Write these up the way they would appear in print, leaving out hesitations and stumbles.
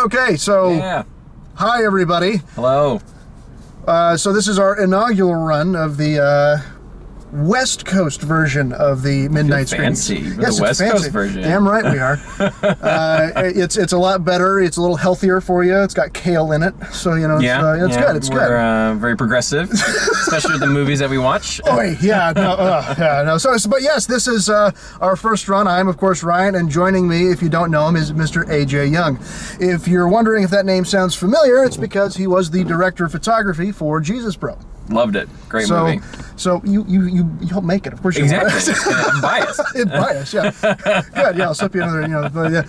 Okay, so Yeah. hi everybody. Hello. So this is our inaugural run of the West Coast version of the Midnight Screenings. Fancy. Yes, The it's West fancy. Coast version. Damn right we are. It's a lot better. It's a little healthier for you. It's got kale in it, so you know it's good. It's good. We're very progressive, especially with the movies that we watch. Oh, yeah, no. So, but yes, this is our first run. I'm, of course, Ryan, and joining me, if you don't know him, is Mr. A.J. Young. If you're wondering if that name sounds familiar, it's because he was the director of photography for Jesus Bro. Loved it. Great movie. So you help make it, of course. Exactly. I'm biased. It's biased, yeah. Good, yeah. I'll slip you another, but yeah.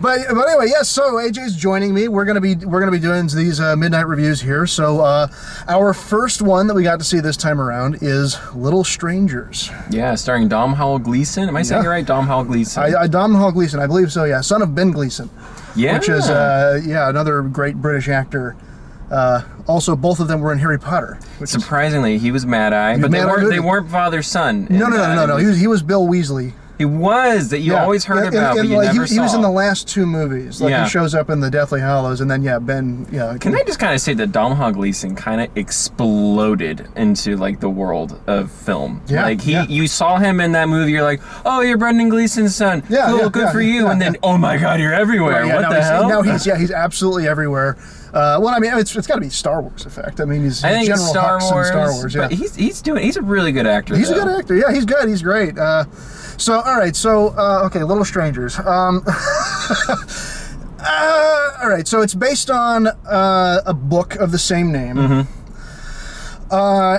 But anyway, yes. So AJ's joining me. We're gonna be doing these midnight reviews here. So our first one that we got to see this time around is Little Strangers. Yeah, starring Domhnall Gleeson. Am I saying it right? Domhnall Gleeson. Domhnall Gleeson, I believe so. Yeah, son of Ben Gleeson. Yeah. Which is another great British actor. Also, both of them were in Harry Potter. Surprisingly, he was Mad Eye, but they weren't father son. No. He was Bill Weasley. He was that you always heard about, but you never saw. He was in the last two movies. Like he shows up in the Deathly Hallows, and then Ben. Yeah. Can I just kind of say that Domhnall Gleeson kind of exploded into like the world of film? Yeah. Like you saw him in that movie. You're like, oh, you're Brendan Gleeson's son. Yeah. Cool, good for you. And then, oh my God, you're everywhere. Right, what the hell? Now he's absolutely everywhere. Well, I mean, it's got to be Star Wars effect. I mean, he's General Hux in Star Wars. Yeah. But he's a really good actor. He's a good actor. Yeah, he's good. He's great. Okay, Little Strangers. All right, so it's based on a book of the same name. Mm-hmm.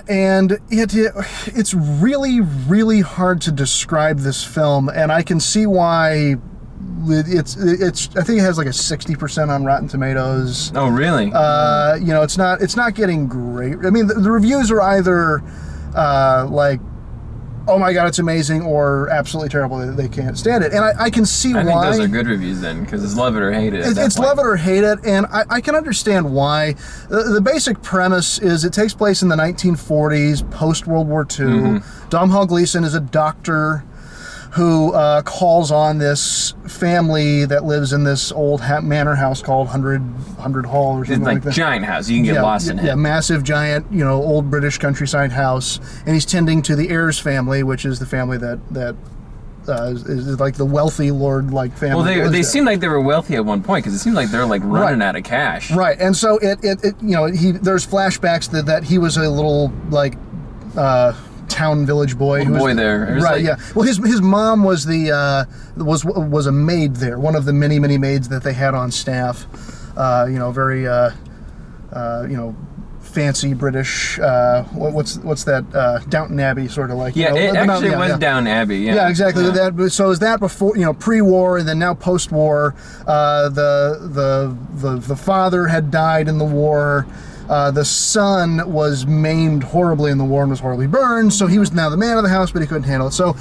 And it's really, really hard to describe this film, and I can see why. It's I think it has like a 60% on Rotten Tomatoes. Oh, really? It's not getting great. I mean, the reviews are either like, oh my God, it's amazing, or absolutely terrible. They can't stand it, and I can see why. I think those are good reviews then, because it's love it or hate it. It's love it or hate it, and I can understand why. The basic premise is it takes place in the 1940s, post World War II. Mm-hmm. Domhnall Gleeson is a doctor who calls on this family that lives in this old manor house called 100 Hall or something like that. Giant house. You can get lost in it. Yeah, massive, giant, old British countryside house. And he's tending to the Ayres family, which is the family that is like the wealthy lord-like family. Well, they seem like they were wealthy at one point, because it seemed like they're like running out of cash. Right, and so there's flashbacks that he was a little like town village boy. Right, yeah. Well, his mom was was a maid there, one of the many maids that they had on staff. Very fancy British. What's that? Downton Abbey sort of like. Yeah, it actually was Downton Abbey. Yeah, yeah, exactly. Yeah. So is that before pre-war, and then now post-war? The father had died in the war. The son was maimed horribly in the war and was horribly burned, so he was now the man of the house, but he couldn't handle it. So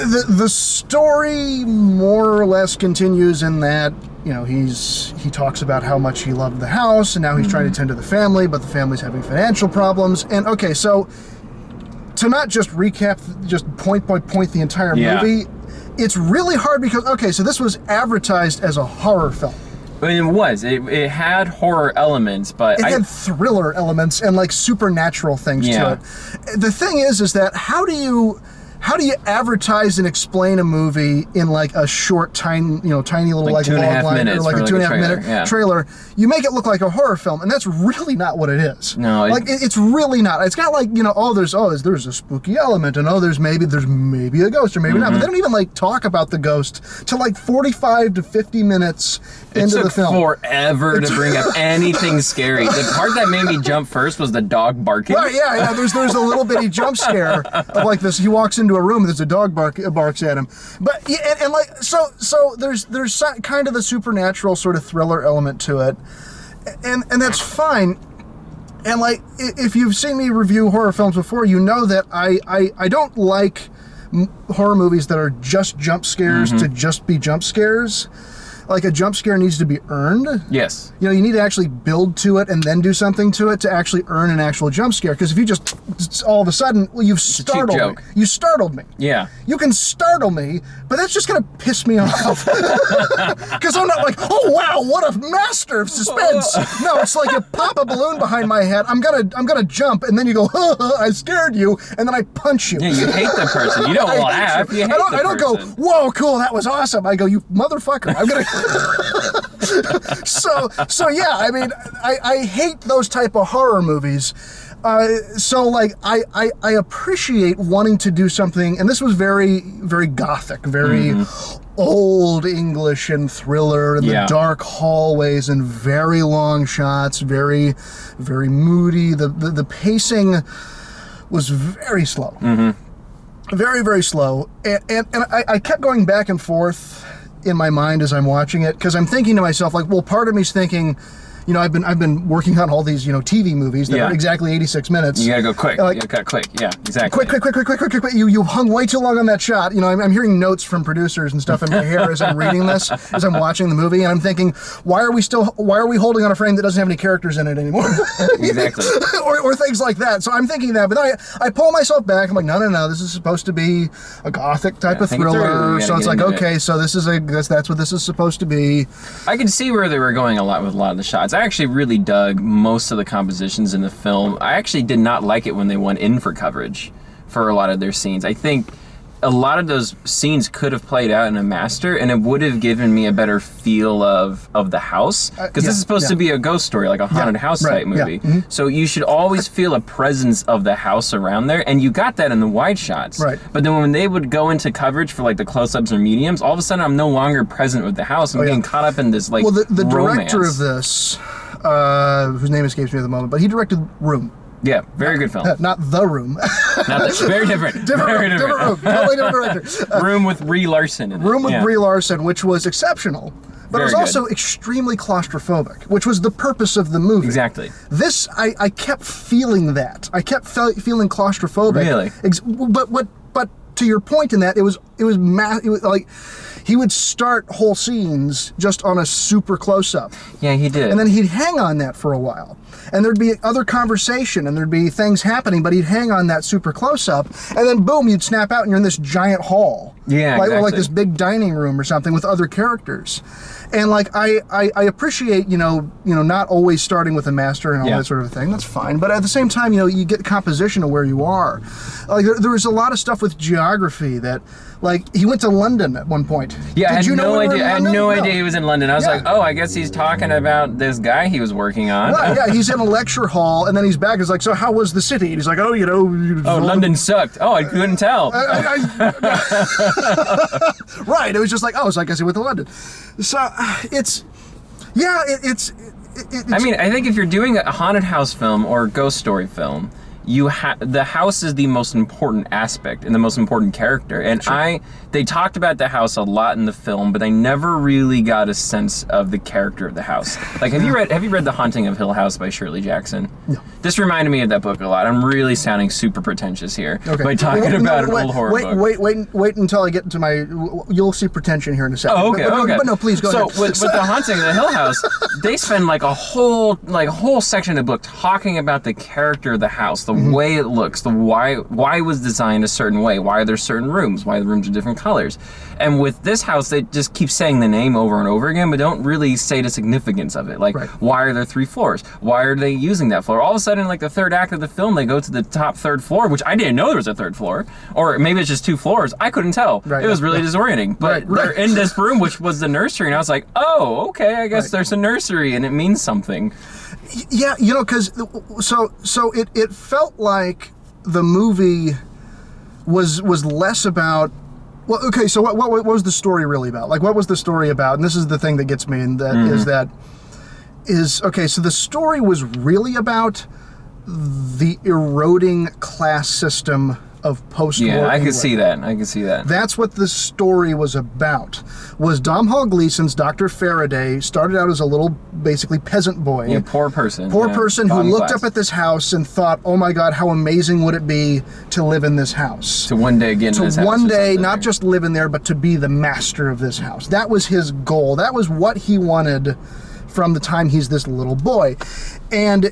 the story more or less continues in that, he talks about how much he loved the house, and now he's trying to tend to the family, but the family's having financial problems. And okay, so to not just recap, just point by point the entire movie, it's really hard because, okay, so this was advertised as a horror film. I mean, it was. It had horror elements, but it had thriller elements and like supernatural things to it. The thing is that how do you advertise and explain a movie in like a short, tiny little like 2.5 minutes, or like a 2.5 minute trailer? You make it look like a horror film, and that's really not what it is. No, it's really not. It's got like there's a spooky element, and there's maybe a ghost or maybe not. But they don't even like talk about the ghost till like 45 to 50 minutes into the film. It took forever to bring up anything scary. The part that made me jump first was the dog barking. Right, yeah. There's a little bitty jump scare of like this. He walks into a room and there's a dog barks at him. But and like so there's kind of the supernatural sort of thriller element to it, and that's fine. And like if you've seen me review horror films before, you know that I don't like horror movies that are just jump scares to just be jump scares. like a jump scare needs to be earned. Yes. You know, you need to actually build to it and then do something to it to actually earn an actual jump scare. Because if you just all of a sudden, well, you've startled me. You startled me. Yeah. You can startle me, but that's just gonna piss me off. Because I'm not like, oh wow, what a master of suspense. No, it's like you pop a balloon behind my head. I'm gonna jump, and then you go, I scared you, and then I punch you. Yeah, you hate the person. You don't laugh. You hate the person. I don't go, whoa, cool, that was awesome. I go, you motherfucker. I'm gonna. So yeah, I mean, I hate those type of horror movies. So like I appreciate wanting to do something, and this was very, very gothic, very old English and thriller, and the dark hallways and very long shots, very, very moody. The pacing was very slow. Very, very slow. And I kept going back and forth in my mind as I'm watching it, because I'm thinking to myself, like, well, part of me's thinking, you know, I've been working on all these, you know, TV movies that are exactly 86 minutes. You gotta go quick. Like, you gotta cut quick. Yeah, exactly. Quick. You hung way too long on that shot. You know, I'm hearing notes from producers and stuff in my hair as I'm reading this, as I'm watching the movie, and I'm thinking, why are we holding on a frame that doesn't have any characters in it anymore? Exactly. or things like that. So I'm thinking that, but then I pull myself back. I'm like, no, this is supposed to be a gothic type of thriller. So it's like, okay, so this is that's what this is supposed to be. I can see where they were going with a lot of the shots. I actually really dug most of the compositions in the film. I actually did not like it when they went in for coverage for a lot of their scenes. I think a lot of those scenes could have played out in a master, and it would have given me a better feel of the house, because this is supposed to be a ghost story, like a haunted house type movie. So you should always feel a presence of the house around there, and you got that in the wide shots. But then when they would go into coverage for like the close-ups or mediums, all of a sudden I'm no longer present with the house. I'm getting caught up in this like the romance. Director of this, whose name escapes me at the moment, but he directed Room. Yeah, very good film. Not The Room. Very different. Different room. Totally different director. Room with Brie Larson in it. Room with Brie Larson, which was exceptional. But it was also extremely claustrophobic, which was the purpose of the movie. Exactly. This, I kept feeling that. I kept feeling claustrophobic. Really? But to your point in that, it was like he would start whole scenes just on a super close-up. Yeah, he did. And then he'd hang on that for a while. And there'd be other conversation, and there'd be things happening, but he'd hang on that super close-up, and then boom, you'd snap out, and you're in this giant hall. Yeah, Or like this big dining room or something with other characters. And like I appreciate, you know, not always starting with a master and all that sort of thing. That's fine. But at the same time, you know, you get composition of where you are. Like there was a lot of stuff with geography that, like, he went to London at one point. Yeah, I had no idea. I had no idea he was in London. I was like, oh, I guess he's talking about this guy he was working on. Right, yeah, he's in a lecture hall, and then he's back. He's like, so how was the city? And he's like, oh, you know. Oh, London sucked. Oh, I couldn't tell. Right, it was just like, oh, so I guess he went to London. So it's. I mean, I think if you're doing a haunted house film or a ghost story film, the house is the most important aspect and the most important character. And they talked about the house a lot in the film, but I never really got a sense of the character of the house. Like, have you read The Haunting of Hill House by Shirley Jackson? No. This reminded me of that book a lot. I'm really sounding super pretentious here by talking about an old horror book. Wait until I get to my. You'll see pretension here in a second. Oh, okay, but no, please go ahead. So with The Haunting of the Hill House, they spend like a whole section of the book talking about the character of the house, the way it looks, the why it was designed a certain way, why are there certain rooms, why the rooms are different colors. And with this house, they just keep saying the name over and over again, but don't really say the significance of it. Like, why are there 3 floors? Why are they using that floor? All of a sudden, like the third act of the film, they go to the top 3rd floor, which I didn't know there was a 3rd floor. Or maybe it's just 2 floors. I couldn't tell. It was really disorienting. But they're in this room, which was the nursery, and I was like, oh, okay, I guess there's a nursery, and it means something. Yeah, you know, because so it felt like the movie was less about. Well, okay, so what was the story really about? Like, what was the story about? And this is the thing that gets me, and that is okay. So the story was really about the eroding class system of post-war Yeah, I England. could see that. I could see that. That's what this story was about. Was Domhnall Gleeson's Dr. Faraday started out as a little, basically, peasant boy. Yeah, poor person. Poor yeah, person who bottom looked class. up at this house and thought, oh my God, how amazing would it be to live in this house? To one day get in his To house one or day, something. not just live in there, but to be the master of this house. That was his goal. That was what he wanted from the time he's this little boy. And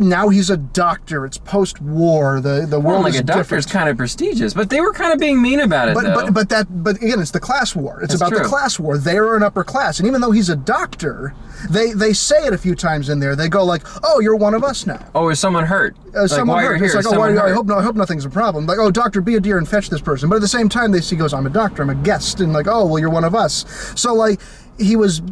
now he's a doctor. It's post-war. The Well, world like is a doctor's different. kind of prestigious, but they were kind of being mean about it, though. But again, it's the class war. It's That's about the true. class war. They are an upper class, and even though he's a doctor, they say it a few times in there. They go like, "Oh, you're one of us now." Oh, is someone hurt? Someone why hurt. you're here? It's like, Is oh, someone I hurt? hope nothing's a problem. Like, oh, doctor, be a dear and fetch this person. But at the same time, he goes, I'm a doctor. I'm a guest, and like, oh, well, you're one of us. So like, he was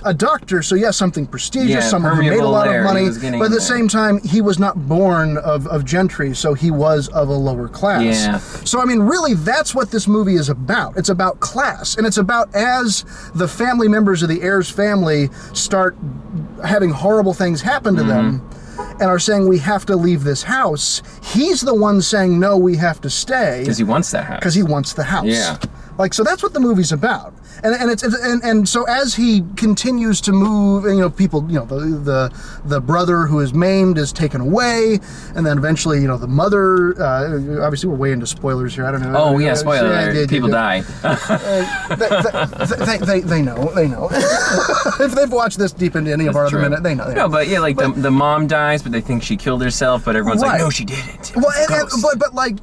a doctor, so yes, something prestigious, Yeah, someone who made a lot of permeable air, he money, was getting but at the there. same time, he was not born of gentry, so he was of a lower class. Yeah. So, I mean, really, that's what this movie is about. It's about class, and it's about as the family members of the heir's family start having horrible things happen to them, and are saying, we have to leave this house, he's the one saying, no, we have to stay. Because he wants that house. Because he wants the house. Yeah. Like, so that's what the movie's about. And so as he continues to move, you know, people, you know, the brother who is maimed is taken away, and then eventually, you know, the mother, obviously we're way into spoilers here, I don't know. Oh, yeah, spoiler alert. People die. They know. If they've watched this deep into any of our other True. minute, they know. No, but yeah, like the mom dies, but they think she killed herself, but everyone's like, Right. no, she didn't. Well, It's a ghost. but like,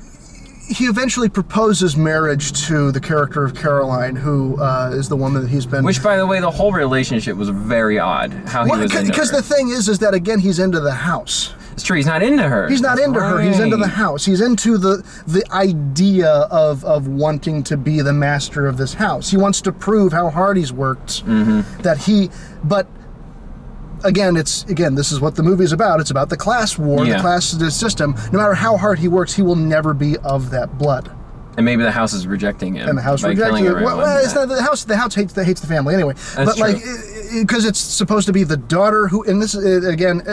he eventually proposes marriage to the character of Caroline, who is the woman that he's been. Which, by the way, the whole relationship was very odd. How he was into Because her. the thing is that again, he's into the house. It's true. He's not into her. He's not That's into her. He's into the right. house. He's into the idea of wanting to be the master of this house. He wants to prove how hard he's worked. But again, this is what the movie's about. It's about the class war, Yeah. the class system. No matter how hard he works, he will never be of that blood. And maybe the house is rejecting him. And the house by rejects killing it. everyone. Well, it's not the house. The house hates the family anyway. That's but like, true. because it's supposed to be the daughter who. And this again,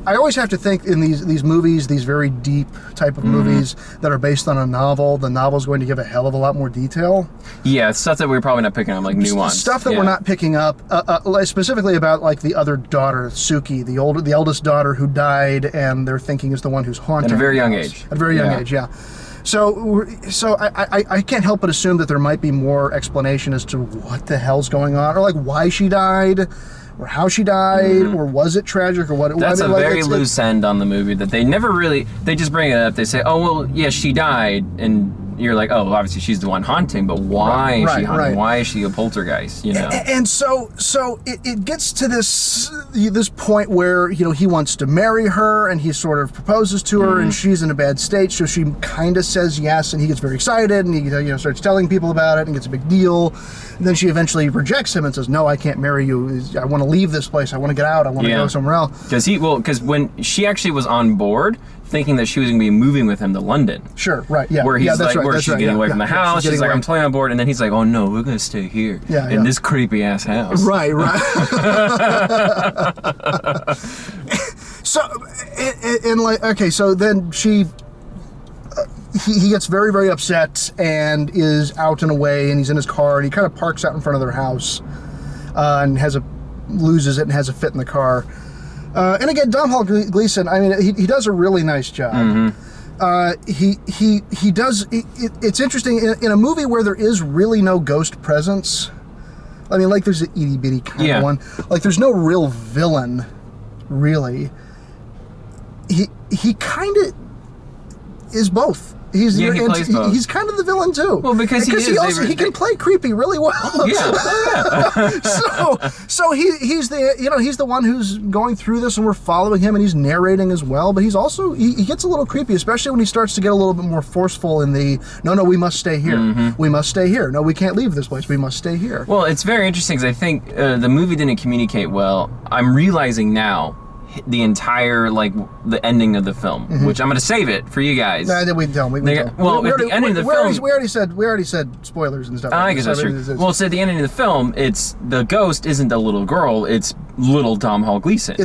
I always have to think in these movies, these very deep type of movies that are based on a novel. The novel's going to give a hell of a lot more detail. Yeah, it's stuff that we're probably not picking up, like nuance. Stuff that yeah. we're not picking up, like specifically about like the other daughter, Suki, the eldest daughter who died, and they're thinking is the one who's haunting. At a very the young house. age. At a very young Yeah. age, yeah. So I can't help but assume that there might be more explanation as to what the hell's going on, or like why she died, or how she died, or was it tragic, or what? That's I mean, a like, very it's- loose end on the movie that they never really. They just bring it up. They say, "Oh well, yeah, she died," and you're like, "Oh, well, obviously she's the one haunting." But why is she Right, haunting? right. Why is she a poltergeist? You know. And so it gets to this point where, you know, he wants to marry her, and he sort of proposes to her, and she's in a bad state, so she kind of says yes, and he gets very excited, and he, you know, starts telling people about it, and gets a big deal. And then she eventually rejects him and says, "No, I can't marry you. I want to leave this place. I want to get out. I want to Yeah. go somewhere else." Because when she actually was on board, thinking that she was going to be moving with him to London. Sure, right, yeah. Where he's yeah, that's like, right, where that's she's right, getting yeah, away yeah, from the yeah, house. She's getting like, away. I'm totally on board. And then he's like, oh no, we're going to stay here. Yeah, in yeah. this creepy ass house. Right. So, and like, okay, so then he gets very, very upset and is out and away, and he's in his car, and he kind of parks out in front of their house, and loses it and has a fit in the car. And again, Domhnall Gleeson, I mean, he does a really nice job. He does. It's interesting in a movie where there is really no ghost presence. I mean, like there's an itty bitty kind of one. Like there's no real villain, really. He kind of is both. He plays both. He's kind of the villain too. Well, because he can play creepy really well. Yeah. So he's the one who's going through this, and we're following him, and he's narrating as well. But he's also he gets a little creepy, especially when he starts to get a little bit more forceful in the no, we must stay here. We must stay here. No, we can't leave this place. We must stay here. Well, it's very interesting because I think the movie didn't communicate well. I'm realizing now, the entire like the ending of the film, which I'm gonna save it for you guys. Nah, we tell them. Well, at the ending of the film, we already said spoilers and stuff. I guess that's true. Well, so at the ending of the film, it's the ghost isn't a little girl; it's little Domhnall Gleeson.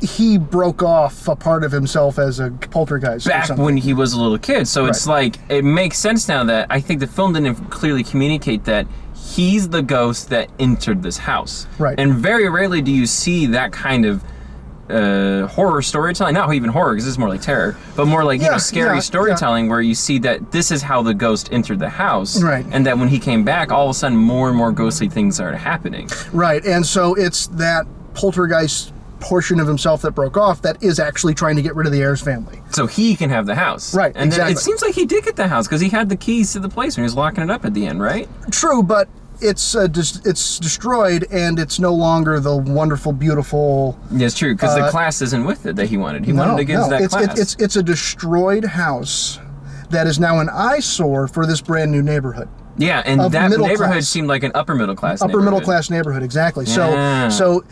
He broke off a part of himself as a poltergeist back when he was a little kid. So it's like it makes sense now that I think the film didn't clearly communicate that he's the ghost that entered this house. Right. And very rarely do you see that kind of horror storytelling, not even horror because this is more like terror, but more like scary storytelling where you see that this is how the ghost entered the house, right? And that when he came back, all of a sudden more and more ghostly things started happening, right? And so it's that poltergeist portion of himself that broke off that is actually trying to get rid of the Ayers family, so he can have the house, right? And exactly. It seems like he did get the house because he had the keys to the place when he was locking it up at the end, right? True, but it's destroyed and it's no longer the wonderful, beautiful. Yeah, it's true because the class isn't with it that he wanted. He wanted to get that class. It's a destroyed house that is now an eyesore for this brand new neighborhood. Yeah, and that neighborhood seemed like an upper middle class neighborhood, exactly. Yeah. So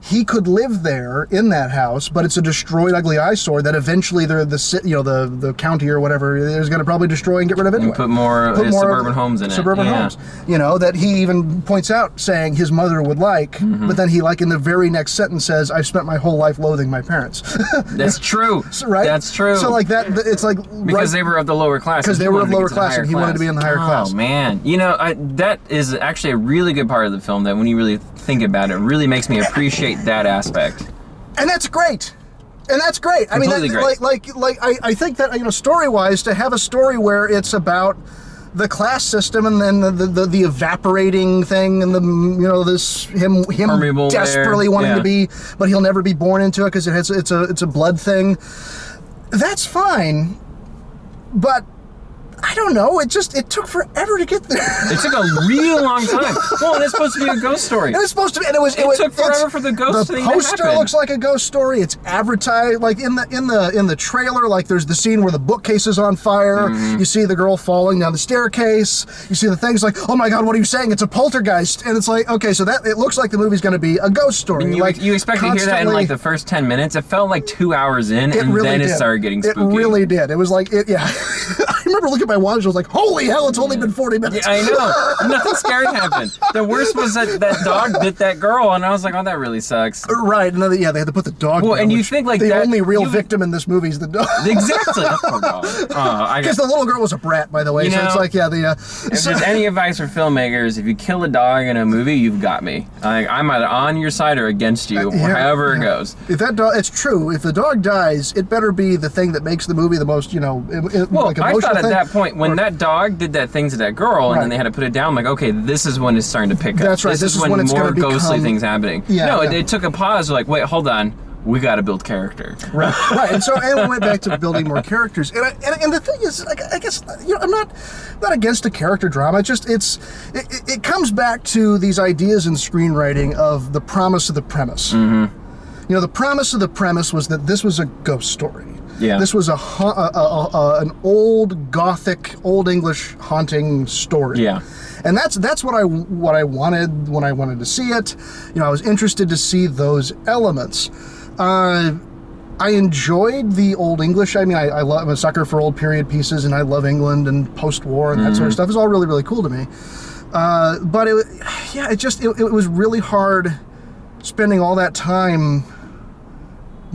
he could live there in that house, but it's a destroyed, ugly eyesore that eventually the county or whatever is going to probably destroy and get rid of anyway. And put more suburban homes in it. Suburban homes, that he even points out, saying his mother would like, but then he in the very next sentence says, "I've spent my whole life loathing my parents." That's true. Right? That's true. So it's like because they were of the lower class. Because they were of lower class, and he wanted to be in the higher class. Oh man, that is actually a really good part of the film. That when you really think about it, really makes me appreciate that aspect. And that's great. Completely great. I think that story-wise, to have a story where it's about the class system and then the evaporating thing and him desperately wanting to be, but he'll never be born into it because it's a blood thing. That's fine, but I don't know. It took forever to get there. It took a real long time. Well, and it's supposed to be a ghost story. And it's supposed to be, and it took forever for the ghost thing to happen. The poster looks like a ghost story. It's advertised like in the trailer. Like there's the scene where the bookcase is on fire. You see the girl falling down the staircase. You see the things like, oh my God, what are you saying? It's a poltergeist. And it's like, okay, so that it looks like the movie's going to be a ghost story. And you expect to hear that in like the first 10 minutes. It felt like 2 hours in, and really then it did. Started getting spooky. It really did. It was like I remember looking at my watch. I was like, holy hell, it's only been 40 minutes. Yeah, I know. Nothing scary happened. The worst was that dog bit that girl, and I was like, oh, that really sucks. Right. And then, they had to put the dog Well, down, and you think like the only real victim in this movie is the dog. Exactly. That poor dog. Because the little girl was a brat, by the way. So it's like, if there's any advice for filmmakers, if you kill a dog in a movie, you've got me. I'm either on your side or against you, however it goes. If that dog, it's true. If the dog dies, it better be the thing that makes the movie the most, like I thought at that point, when that that dog did that thing to that girl, and then they had to put it down, I'm like, okay, this is when it's starting to pick up. That's right. This is when it's more going to ghostly things happening. It took a pause. Like, wait, hold on. We got to build character. Right. And so we went back to building more characters. And the thing is, I guess I'm not against a character drama. It's just it comes back to these ideas in screenwriting of the promise of the premise. The promise of the premise was that this was a ghost story. Yeah. This was an old Gothic, Old English haunting story. Yeah. And that's what I wanted when I wanted to see it. I was interested to see those elements. I enjoyed the Old English. I mean, I'm a sucker for old period pieces, and I love England and post-war and that sort of stuff. It's all really, really cool to me. But it was really hard spending all that time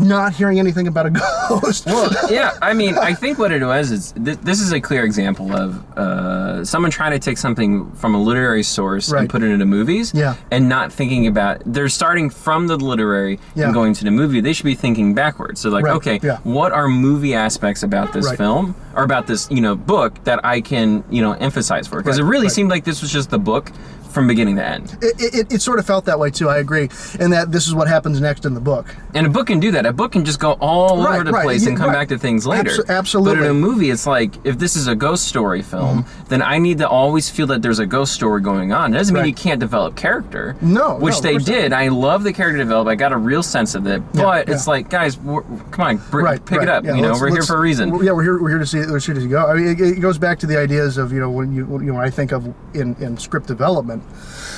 not hearing anything about a ghost. Well, yeah, I mean, I think what it was is this is a clear example of someone trying to take something from a literary source and put it into movies, and not thinking about. They're starting from the literary and going to the movie. They should be thinking backwards. So, what are movie aspects about this film or about this book that I can emphasize for? Because it really seemed like this was just the book from beginning to end. It sort of felt that way too. I agree, and that this is what happens next in the book. And a book can do that. A book can just go all over the place and come back to things later. Absolutely. But in a movie, it's like if this is a ghost story film, then I need to always feel that there's a ghost story going on. It doesn't mean you can't develop character. Which they did. I love the character development. I got a real sense of it. But it's like, guys, come on, pick it up. We're here for a reason. Yeah, we're here to see it go. I mean, it goes back to the ideas of when I think of in script development.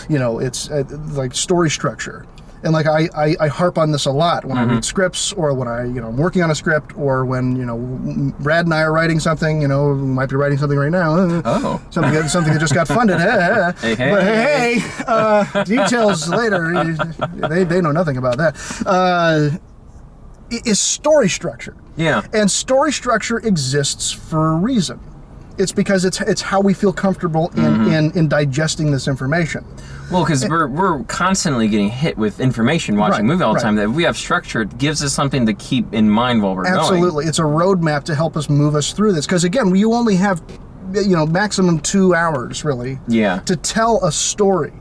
It's like story structure. And like I harp on this a lot when I read scripts, or when I'm working on a script, or when Brad and I are writing something. We might be writing something right now. Something that just got funded. Hey. But hey, details later. They know nothing about that. Is story structure. Yeah. And story structure exists for a reason. It's because it's how we feel comfortable in digesting this information. Well, because we're constantly getting hit with information watching a movie all the time. That if we have structure, it gives us something to keep in mind while we're going. Absolutely. It's a roadmap to help us move us through this. Because again, you only have maximum 2 hours, really, to tell a story.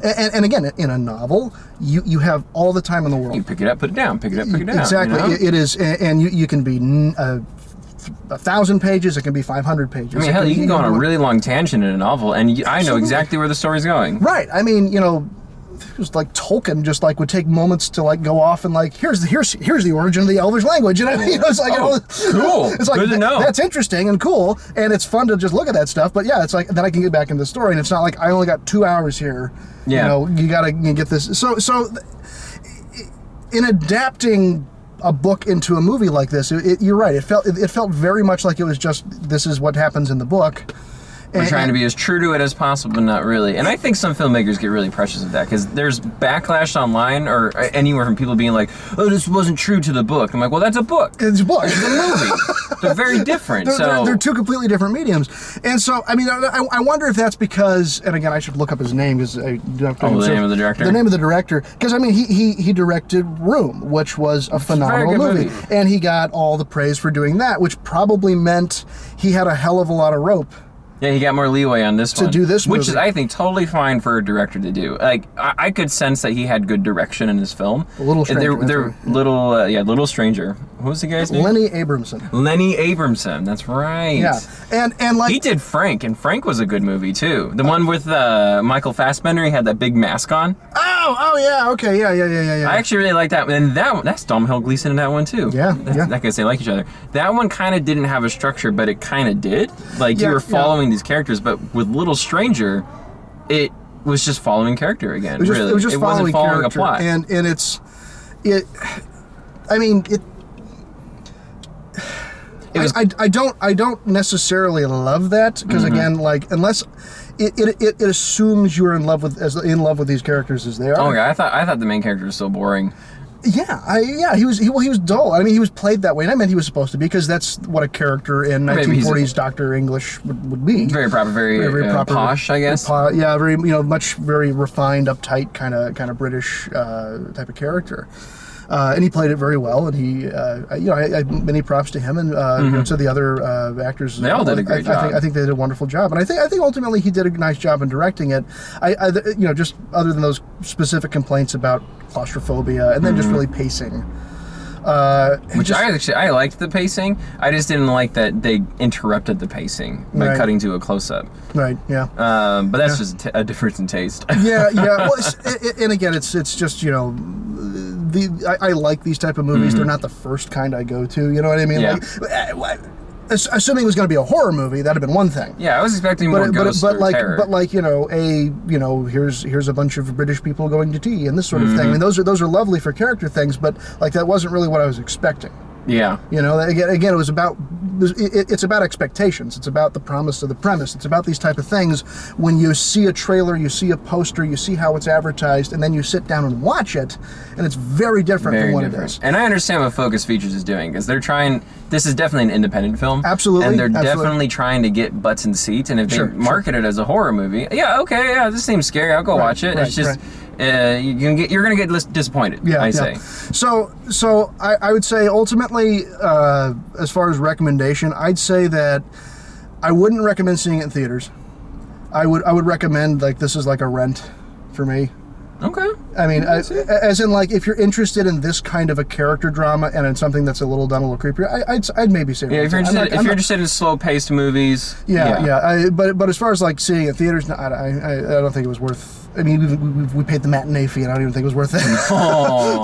And again, in a novel, you have all the time in the world. You pick it up, put it down, pick it up, put it down. Exactly. It is, and you can be 1,000 pages, it can be 500 pages. I mean, hell, you can go on a really long tangent in a novel, and I know exactly where the story's going. Right. I mean, it was like Tolkien just like would take moments to like go off and like here's the origin of the Elvish language, and it's like cool. It's like good to know. That's interesting and cool, and it's fun to just look at that stuff. But yeah, it's like then I can get back into the story, and it's not like I only got 2 hours here. Yeah. You gotta get this. So in adapting a book into a movie like this, you're right. It felt very much like it was just this is what happens in the book. We're trying to be as true to it as possible, but not really. And I think some filmmakers get really precious of that, because there's backlash online or anywhere from people being like, oh, this wasn't true to the book. I'm like, well, that's a book. It's a book. It's a movie. They're very different. They're two completely different mediums. And so, I mean, I wonder if that's because, and again, I should look up his name, because I don't know. The name of the director? The name of the director. Because, I mean, he directed Room, which was a phenomenal movie. And he got all the praise for doing that, which probably meant he had a hell of a lot of rope. Yeah, he got more leeway on this one. To do this movie. Which is, I think, totally fine for a director to do. Like, I could sense that he had good direction in his film. A Little Stranger. They're Little Stranger. What was the guy's name? Lenny Abramson. Lenny Abramson, that's right. Yeah, and like... He did Frank, and Frank was a good movie, too. The one with Michael Fassbender, he had that big mask on. Oh yeah, okay, yeah. I actually really like that. And that's Domhnall Gleeson in that one, too. Yeah. I guess they like each other. That one kind of didn't have a structure, but it kind of did. Like, you were following these characters, but with Little Stranger, it was just following character again. It was just wasn't following character. a plot. And I don't necessarily love that, because again, like, unless it assumes you're in love with these characters as they are. Oh yeah, I thought the main character was so boring. Yeah, he was dull. I mean, he was played that way, and I meant he was supposed to be, because that's what a character in 1940s Dr. English would be. Very proper, very proper, posh, I guess. Very very refined, uptight kind of British type of character. And he played it very well, and he, many props to him, and to the other actors. They all did a great job. I think they did a wonderful job, and I think ultimately he did a nice job in directing it. Just other than those specific complaints about claustrophobia, and then just really pacing. I liked the pacing. I just didn't like that they interrupted the pacing by cutting to a close-up. Right. Yeah. But that's just a difference in taste. Yeah. Well, and again, it's just I like these type of movies. They're not the first kind I go to. You know what I mean? Yeah. Like, assuming it was going to be a horror movie, that'd have been one thing. Yeah, I was expecting more ghosts or terror. But like here's a bunch of British people going to tea and this sort of thing. I mean, those are lovely for character things, but like that wasn't really what I was expecting. Yeah. Again, it was about it's about expectations. It's about the promise of the premise. It's about these type of things. When you see a trailer, you see a poster, you see how it's advertised, and then you sit down and watch it, and it's very different from what it is. And I understand what Focus Features is doing, because they're trying. This is definitely an independent film. Absolutely. And they're definitely trying to get butts in seats. And if they market it as a horror movie, this seems scary. I'll go watch it. It's just. You're gonna get disappointed. I say. So I would say ultimately, as far as recommendation, I'd say that I wouldn't recommend seeing it in theaters. I would recommend, like, this is like a rent for me. Okay. I mean, as in, like, if you're interested in this kind of a character drama and in something that's a little done, a little creepier, I'd maybe say. Yeah, if you're interested in slow-paced movies. But as far as like seeing it in theaters, I don't think it was worth I mean, we paid the matinee fee, and I don't even think it was worth it. Oh.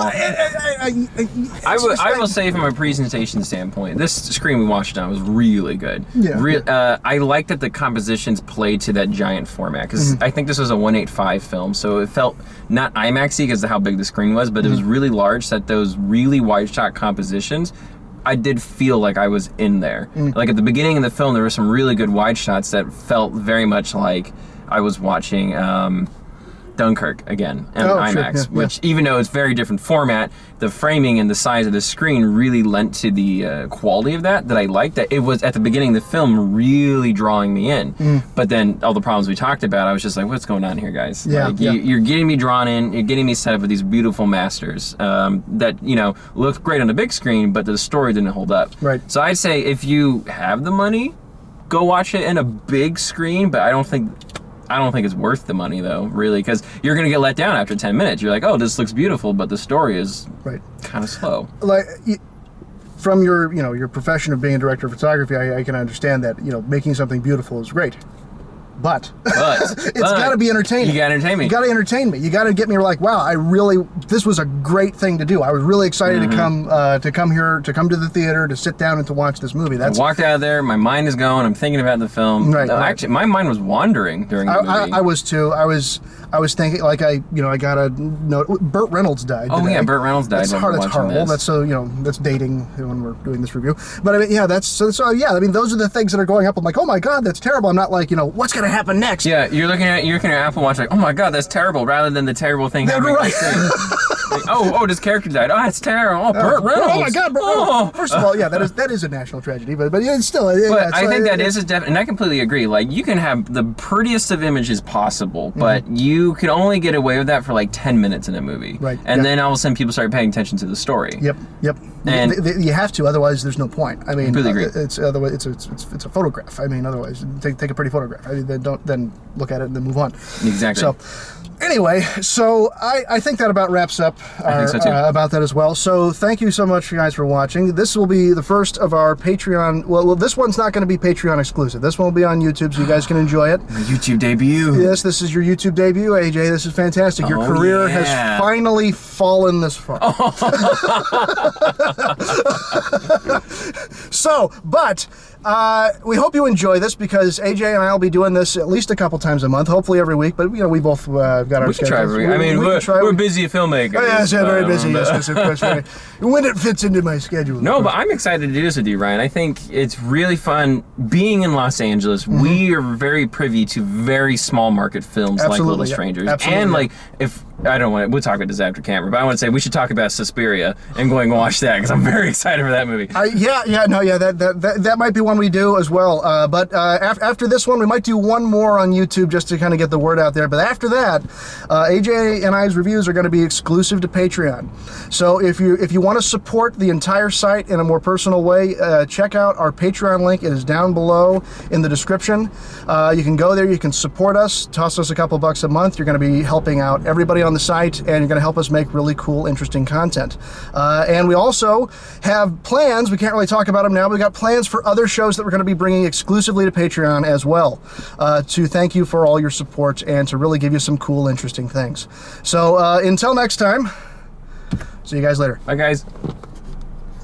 I will say from a presentation standpoint, this screen we watched on was really good. Yeah. I like that the compositions played to that giant format, because I think this was a 1:8:5 film, so it felt not IMAX-y because of how big the screen was, but it was really large, so that those really wide shot compositions, I did feel like I was in there. Like at the beginning of the film, there were some really good wide shots that felt very much like I was watching Dunkirk again in IMAX, which even though it's very different format, the framing and the size of the screen really lent to the quality of that I liked. That it was at the beginning of the film really drawing me in, but then all the problems we talked about, I was just like, what's going on here, guys? You're getting me drawn in, you're getting me set up with these beautiful masters that looked great on the big screen, but the story didn't hold up. Right. So I'd say if you have the money, go watch it in a big screen, but I don't think it's worth the money, though, really, because you're going to get let down after 10 minutes. You're like, oh, this looks beautiful, but the story is kind of slow. Like, from your profession of being a director of photography, I can understand that, making something beautiful is great. But it's got to be entertaining. You got to entertain me. You got to entertain me. You got to get me like, wow, this was a great thing to do. I was really excited to come here, to come to the theater, to sit down and to watch this movie. I walked out of there, my mind is going, I'm thinking about the film. Right. Actually, my mind was wandering during the movie. I was too. I was thinking, like, I got a note. Burt Reynolds died today. Oh yeah, Burt Reynolds died. That's horrible. That's that's dating when we're doing this review. But I mean, yeah, so yeah. I mean, those are the things that are going up. I'm like, oh my god, that's terrible. I'm not like, what's gonna happen next? Yeah, you're looking at Apple Watch like, oh my god, that's terrible, rather than the terrible thing happening. Right. Like, oh, this character died. Oh, that's terrible. Oh, Burt Reynolds. Oh my god, Burt Reynolds. First of all, yeah, that is a national tragedy, but it's still. But I think that is definitely, and I completely agree. Like, you can have the prettiest of images possible, but you can only get away with that for like 10 minutes in a movie. Right. And then all of a sudden, people start paying attention to the story. Yep. And you have to, otherwise there's no point. I mean, completely agree. It's a photograph. I mean, otherwise take a pretty photograph. I mean, then look at it and then move on. Exactly. So, anyway, I think that about wraps up about that as well. So thank you so much, guys, for watching. This will be the first of our Patreon. Well, this one's not going to be Patreon exclusive. This one will be on YouTube, so you guys can enjoy it. Your YouTube debut. Yes, this is your YouTube debut, AJ. This is fantastic. Your career has finally fallen this far. So, but we hope you enjoy this, because AJ and I will be doing this at least a couple times a month, hopefully every week. But we both got our schedules. Try every week. I mean, we're busy filmmakers. Oh, yes, very busy. Yes, of course. When it fits into my schedule. No, but I'm excited to do this with you, Ryan. I think it's really fun being in Los Angeles. We are very privy to very small market films like Little Strangers, and like we'll talk about this after camera, but I want to say we should talk about Suspiria and going and watch that, because I'm very excited for that movie. That might be one we do as well. But after this one, we might do one more on YouTube just to kind of get the word out there. But after that, AJ and I's reviews are going to be exclusive to Patreon. So if you want to support the entire site in a more personal way, check out our Patreon link. It is down below in the description. You can go there. You can support us. Toss us a couple bucks a month. You're going to be helping out everybody on the site, and you're going to help us make really cool, interesting content. And we also have plans. We can't really talk about them now, but we got plans for other shows that we're going to be bringing exclusively to Patreon as well, to thank you for all your support and to really give you some cool, interesting things. So until next time, see you guys later. Bye, guys.